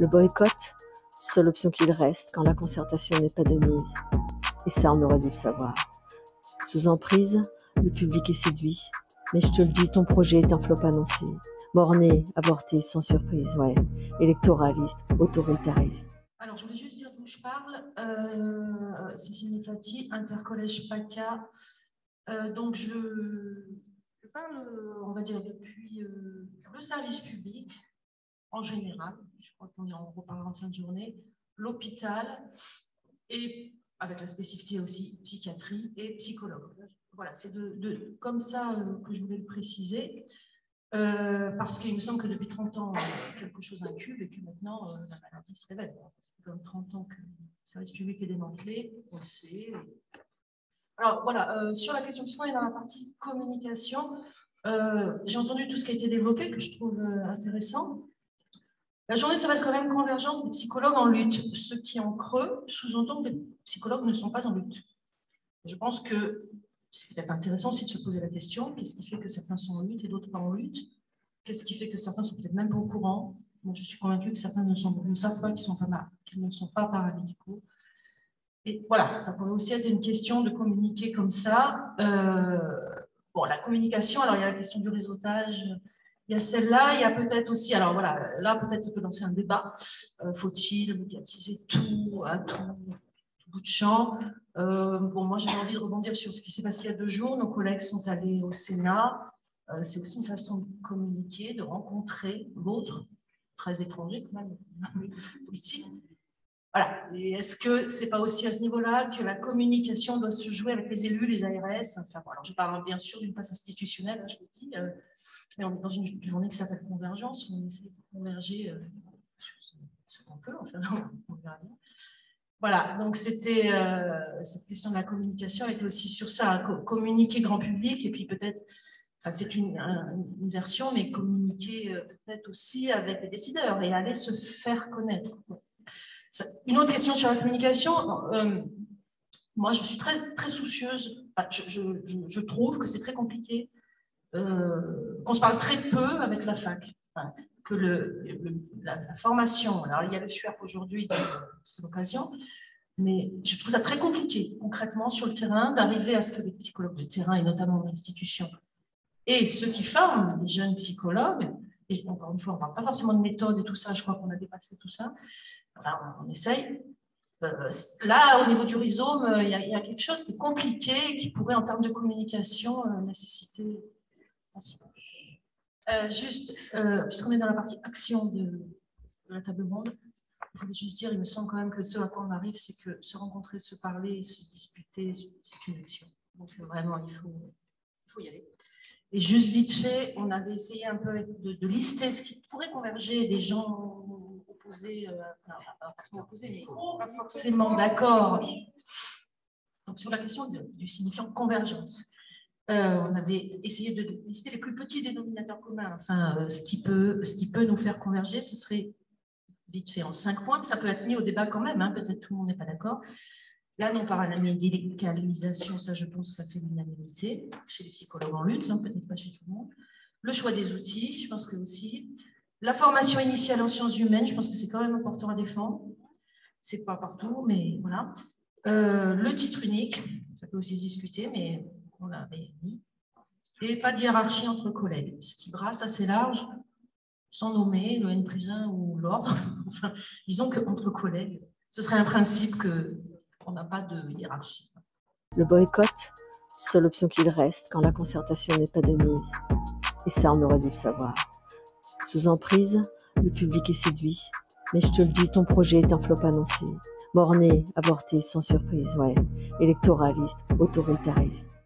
Le boycott, seule option qu'il reste quand la concertation n'est pas de mise. Et ça, on aurait dû le savoir. Sous emprise, le public est séduit. Mais je te le dis, ton projet est un flop annoncé. Borné, avorté, sans surprise, ouais. Électoraliste, autoritariste. Alors, je voulais juste dire d'où je parle. Cécile Nefati, intercollège PACA. Donc, je parle, on va dire, depuis le service public en général. Je crois qu'on en reparlera en fin de journée. L'hôpital et avec la spécificité aussi psychiatrie et psychologue. Voilà, c'est comme ça que je voulais le préciser. Parce qu'il me semble que depuis 30 ans, quelque chose incube et que maintenant, la maladie se révèle. Ça fait comme 30 ans que le service public est démantelé, on le sait. Alors voilà, sur la question puisqu'on est dans la partie communication, j'ai entendu tout ce qui a été développé, que je trouve intéressant. La journée s'appelle quand même Convergence des psychologues en lutte. Ce qui en creux sous-entend que les psychologues ne sont pas en lutte. Je pense que c'est peut-être intéressant aussi de se poser la question, qu'est-ce qui fait que certains sont en lutte et d'autres pas en lutte? Qu'est-ce qui fait que certains sont peut-être même pas au courant? Moi, je suis convaincue que certains ne savent pas qu'ils ne sont pas paramédicaux. Et voilà, ça pourrait aussi être une question de communiquer comme ça. Bon, la communication, alors il y a la question du réseautage, il y a celle-là, il y a peut-être aussi, alors voilà, là peut-être ça peut lancer un débat. Faut-il médiatiser tout, à tout bout de champ? Bon, moi j'avais envie de rebondir sur ce qui s'est passé il y a 2 jours. Nos collègues sont allés au Sénat. C'est aussi une façon de communiquer, de rencontrer l'autre, très étranger quand même, politique. Voilà. Et est-ce que c'est pas aussi à ce niveau-là que la communication doit se jouer avec les élus, les ARS? Enfin, bon, alors je parle bien sûr d'une place institutionnelle, je le dis, mais on est dans une journée qui s'appelle Convergence, on essaie de converger ce qu'on peut, enfin, on verra bien. Voilà, donc c'était cette question de la communication était aussi sur ça, communiquer grand public et puis peut-être, enfin c'est une version, mais communiquer peut-être aussi avec les décideurs et aller se faire connaître. Une autre question sur la communication, moi je suis très, très soucieuse, je trouve que c'est très compliqué, qu'on se parle très peu avec la fac. Enfin, que la formation, alors il y a le SUERP aujourd'hui, c'est l'occasion, mais je trouve ça très compliqué, concrètement, sur le terrain, d'arriver à ce que les psychologues de terrain, et notamment dans l'institution, et ceux qui forment les jeunes psychologues, et encore une fois, on ne parle pas forcément de méthode et tout ça, je crois qu'on a dépassé tout ça, enfin, on essaye. Là, au niveau du rhizome, il y a quelque chose qui est compliqué, qui pourrait, en termes de communication, nécessiter... puisqu'on est dans la partie action de la table ronde, je voulais juste dire, il me semble quand même que ce à quoi on arrive, c'est que se rencontrer, se parler, se disputer, c'est une action. Donc vraiment, il faut y aller. Et juste vite fait, on avait essayé un peu de lister ce qui pourrait converger des gens opposés, enfin, pas forcément opposés, mais pas forcément d'accord. Donc sur la question du signifiant convergence. On avait essayé de lister les plus petits dénominateurs communs. Enfin, ce qui peut nous faire converger, ce serait vite fait en 5 points. Ça peut être mis au débat quand même, hein, peut-être tout le monde n'est pas d'accord. La non-paramédicalisation, ça je pense, ça fait l'unanimité chez les psychologues en lutte, hein, peut-être pas chez tout le monde. Le choix des outils, je pense que aussi. La formation initiale en sciences humaines, je pense que c'est quand même important à défendre. C'est pas partout, mais voilà. Le titre unique, ça peut aussi se discuter, mais on l'avait dit. Et pas de hiérarchie entre collègues, ce qui brasse assez large, sans nommer le N+1 ou l'ordre. Enfin, disons qu'entre collègues, ce serait un principe qu'on n'a pas de hiérarchie. Le boycott, seule option qu'il reste quand la concertation n'est pas de mise. Et ça, on aurait dû le savoir. Sous emprise, le public est séduit. Mais je te le dis, ton projet est un flop annoncé. Borné, avorté, sans surprise, ouais. Électoraliste, autoritariste.